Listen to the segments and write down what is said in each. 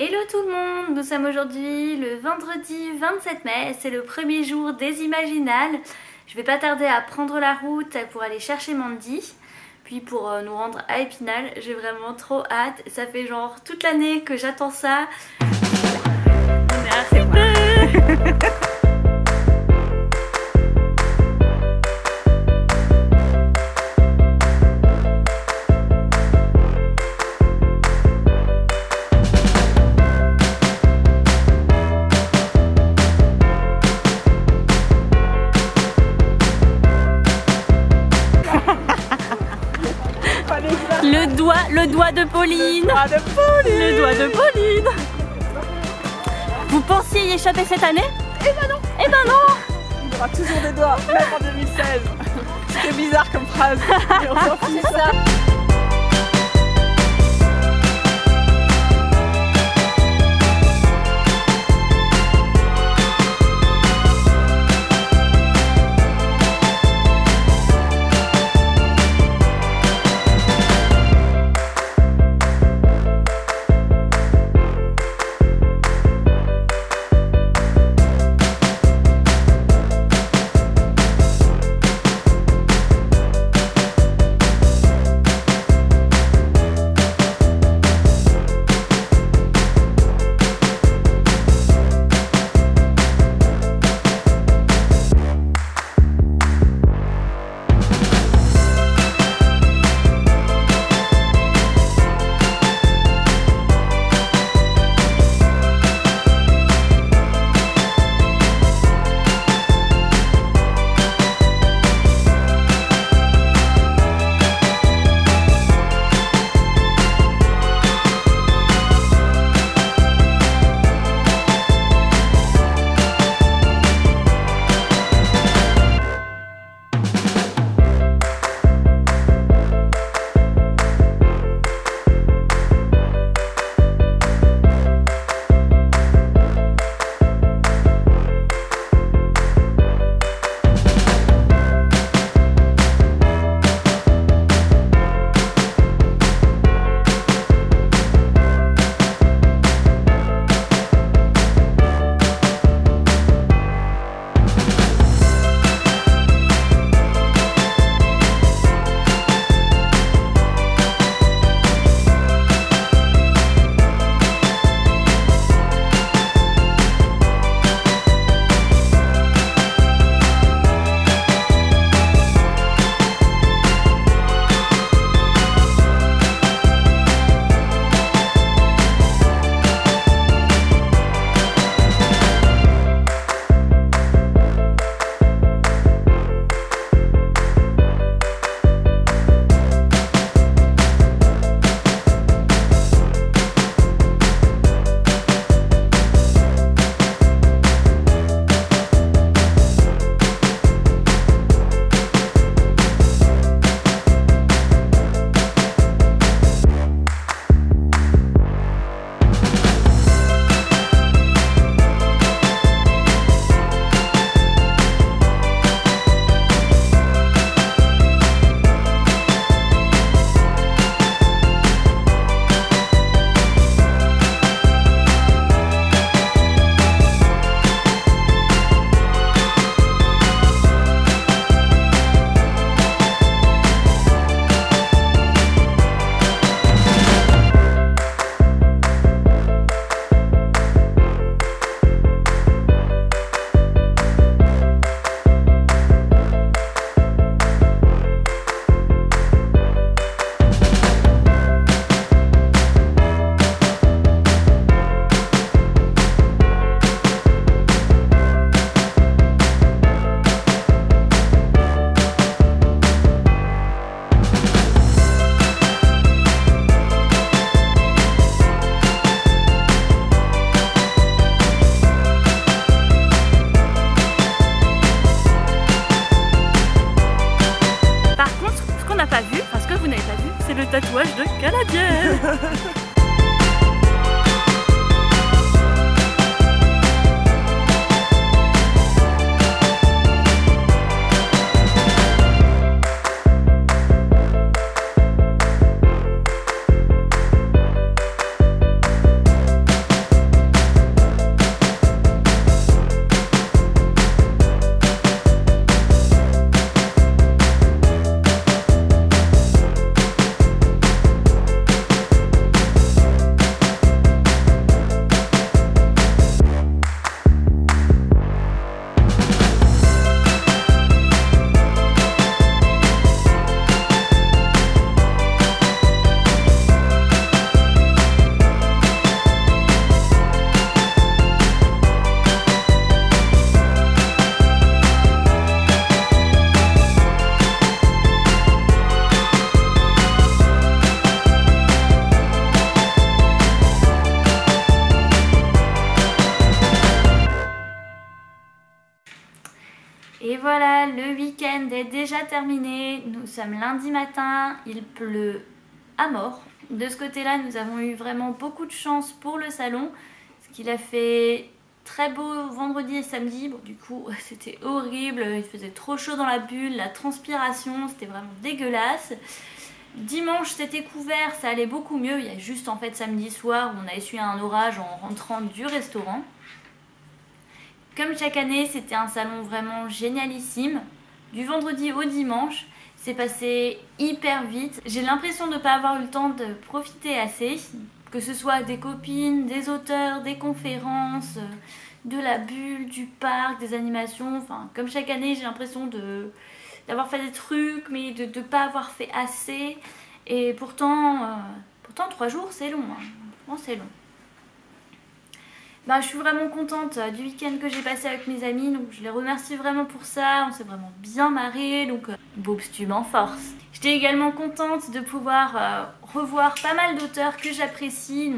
Hello tout le monde, nous sommes aujourd'hui le vendredi 27 mai, c'est le premier jour des Imaginales. Je vais pas tarder à prendre la route pour aller chercher Mandy, puis pour nous rendre à Épinal. J'ai vraiment trop hâte, ça fait genre toute l'année que j'attends ça. On est arrivé. Le doigt de Pauline. Le doigt de Pauline. Vous pensiez y échapper cette année? Eh ben non. Eh ben non. Il y aura toujours des doigts, même en 2016. C'était bizarre comme phrase. Mais on s'en fout. C'est ça. Tatouage de Canadienne. voilà, le week-end est déjà terminé. Nous sommes lundi matin, il pleut à mort. De ce côté-là, nous avons eu vraiment beaucoup de chance pour le salon, parce qu'il a fait très beau vendredi et samedi. Bon, du coup, c'était horrible, il faisait trop chaud dans la bulle, la transpiration, c'était vraiment dégueulasse. Dimanche, c'était couvert, ça allait beaucoup mieux. Il y a juste en fait samedi soir où on a essuyé un orage en rentrant du restaurant. Comme chaque année, c'était un salon vraiment génialissime. Du vendredi au dimanche, c'est passé hyper vite. J'ai l'impression de ne pas avoir eu le temps de profiter assez, que ce soit des copines, des auteurs, des conférences, de la bulle, du parc, des animations. Enfin, comme chaque année, j'ai l'impression d'avoir fait des trucs, mais de ne pas avoir fait assez. Et pourtant 3 jours, c'est long. Hein. Bon, c'est long. Je suis vraiment contente du week-end que j'ai passé avec mes amis, donc je les remercie vraiment pour ça, on s'est vraiment bien marré, donc Bob's tu m'en force. J'étais également contente de pouvoir revoir pas mal d'auteurs que j'apprécie,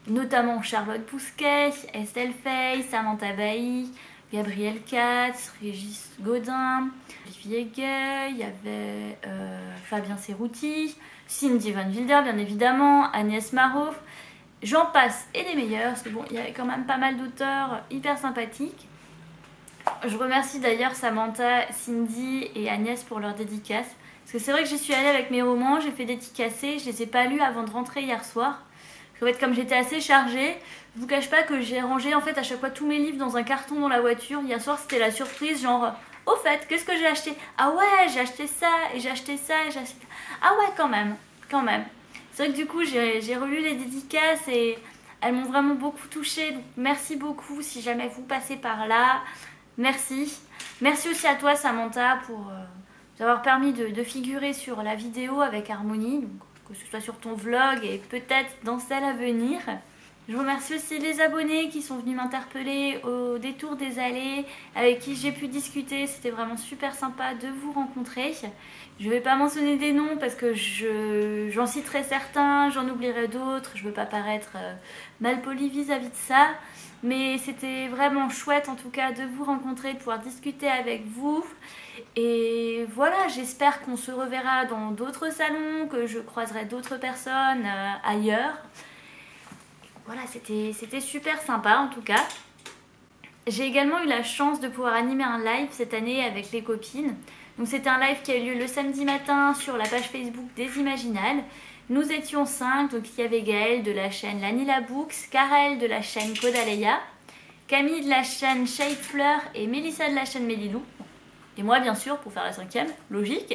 notamment Charlotte Bousquet, Estelle Fay, Samantha Bailly, Gabriel Katz, Régis Gaudin, Olivier Gay, il y avait Fabien Serrouti, Cindy Van Wilder bien évidemment, Agnès Marot. J'en passe et des meilleurs, parce que bon, il y avait quand même pas mal d'auteurs hyper sympathiques. Je remercie d'ailleurs Samantha, Cindy et Agnès pour leur dédicace. Parce que c'est vrai que j'y suis allée avec mes romans, j'ai fait dédicacer, je les ai pas lus avant de rentrer hier soir. En fait, comme j'étais assez chargée, je vous cache pas que j'ai rangé en fait à chaque fois tous mes livres dans un carton dans la voiture. Hier soir, c'était la surprise, genre, au fait, qu'est-ce que j'ai acheté? Ah ouais, j'ai acheté ça, et j'ai acheté ça, et j'ai acheté... Ah ouais, quand même. C'est vrai que du coup j'ai relu les dédicaces et elles m'ont vraiment beaucoup touchée, donc merci beaucoup si jamais vous passez par là, merci. Merci aussi à toi Samantha pour nous avoir permis de figurer sur la vidéo avec Harmonie, donc, que ce soit sur ton vlog et peut-être dans celle à venir. Je remercie aussi les abonnés qui sont venus m'interpeller au détour des allées, avec qui j'ai pu discuter. C'était vraiment super sympa de vous rencontrer. Je ne vais pas mentionner des noms parce que j'en citerai certains, j'en oublierai d'autres. Je ne veux pas paraître malpolie vis-à-vis de ça. Mais c'était vraiment chouette en tout cas de vous rencontrer, de pouvoir discuter avec vous. Et voilà, j'espère qu'on se reverra dans d'autres salons, que je croiserai d'autres personnes ailleurs. Voilà, c'était super sympa en tout cas. J'ai également eu la chance de pouvoir animer un live cette année avec les copines. Donc c'était un live qui a eu lieu le samedi matin sur la page Facebook des Imaginales. Nous étions 5, donc il y avait Gaëlle de la chaîne Lanila Books, Karel de la chaîne Kodaleya, Camille de la chaîne Shade Fleur et Mélissa de la chaîne Mélilou. Et moi bien sûr pour faire la 5e, logique.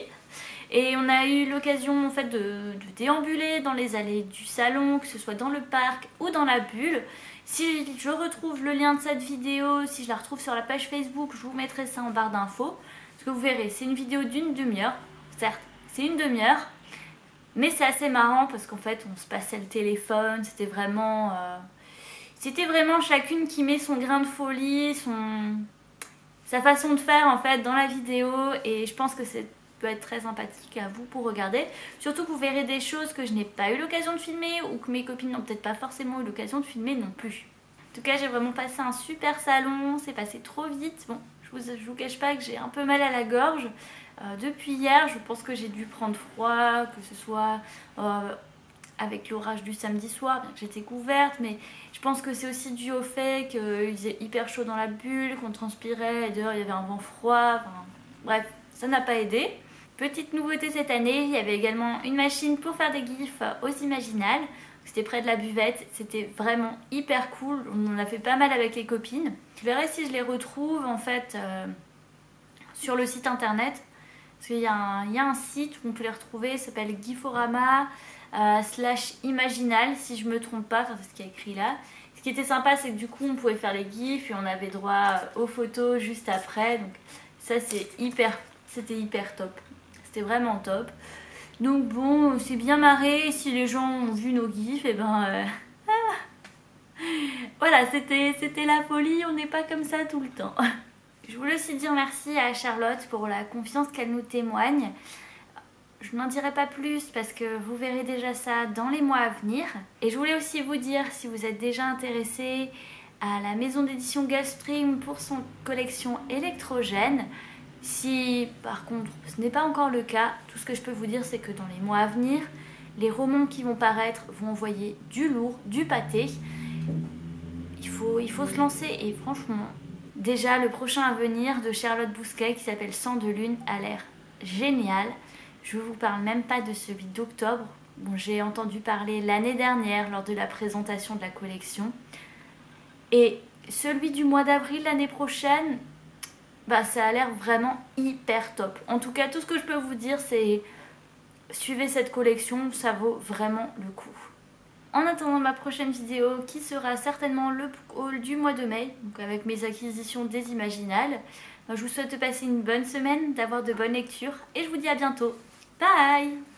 Et on a eu l'occasion en fait de déambuler dans les allées du salon, que ce soit dans le parc ou dans la bulle. Si je retrouve le lien de cette vidéo, si je la retrouve sur la page Facebook, je vous mettrai ça en barre d'infos. Parce que vous verrez, c'est une vidéo d'une demi-heure. Certes, c'est une demi-heure, mais c'est assez marrant parce qu'en fait on se passait le téléphone, c'était vraiment chacune qui met son grain de folie, sa façon de faire en fait dans la vidéo, et je pense que c'est peut être très sympathique à vous pour regarder. Surtout que vous verrez des choses que je n'ai pas eu l'occasion de filmer ou que mes copines n'ont peut-être pas forcément eu l'occasion de filmer non plus. En tout cas, j'ai vraiment passé un super salon, c'est passé trop vite. Bon, je vous cache pas que j'ai un peu mal à la gorge. Depuis hier, je pense que j'ai dû prendre froid, que ce soit avec l'orage du samedi soir, bien que j'étais couverte, mais je pense que c'est aussi dû au fait qu'il faisait hyper chaud dans la bulle, qu'on transpirait, et dehors il y avait un vent froid, enfin, bref, ça n'a pas aidé. Petite nouveauté cette année, il y avait également une machine pour faire des gifs aux Imaginales. C'était près de la buvette, c'était vraiment hyper cool, on en a fait pas mal avec les copines. Je verrai si je les retrouve en fait sur le site internet. Parce qu'il y a un site où on peut les retrouver, ça s'appelle Giforama /Imaginal si je me trompe pas, enfin c'est ce qui est écrit là. Ce qui était sympa c'est que du coup on pouvait faire les gifs et on avait droit aux photos juste après. Donc ça c'était hyper top. C'était vraiment top. Donc bon, c'est bien marré. Si les gens ont vu nos gifs, et ben voilà, c'était la folie. On n'est pas comme ça tout le temps. Je voulais aussi dire merci à Charlotte pour la confiance qu'elle nous témoigne. Je n'en dirai pas plus parce que vous verrez déjà ça dans les mois à venir. Et je voulais aussi vous dire, si vous êtes déjà intéressé à la maison d'édition Gulfstream pour son collection électrogène, Si par contre ce n'est pas encore le cas, tout ce que je peux vous dire c'est que dans les mois à venir, les romans qui vont paraître vont envoyer du lourd, du pâté. Il faut se lancer et franchement, déjà le prochain à venir de Charlotte Bousquet qui s'appelle Sang de lune a l'air génial. Je ne vous parle même pas de celui d'octobre, dont j'ai entendu parler l'année dernière lors de la présentation de la collection. Et celui du mois d'avril l'année prochaine, ça a l'air vraiment hyper top. En tout cas, tout ce que je peux vous dire, c'est suivez cette collection, ça vaut vraiment le coup. En attendant ma prochaine vidéo, qui sera certainement le haul du mois de mai, donc avec mes acquisitions des Imaginales, je vous souhaite de passer une bonne semaine, d'avoir de bonnes lectures, et je vous dis à bientôt. Bye!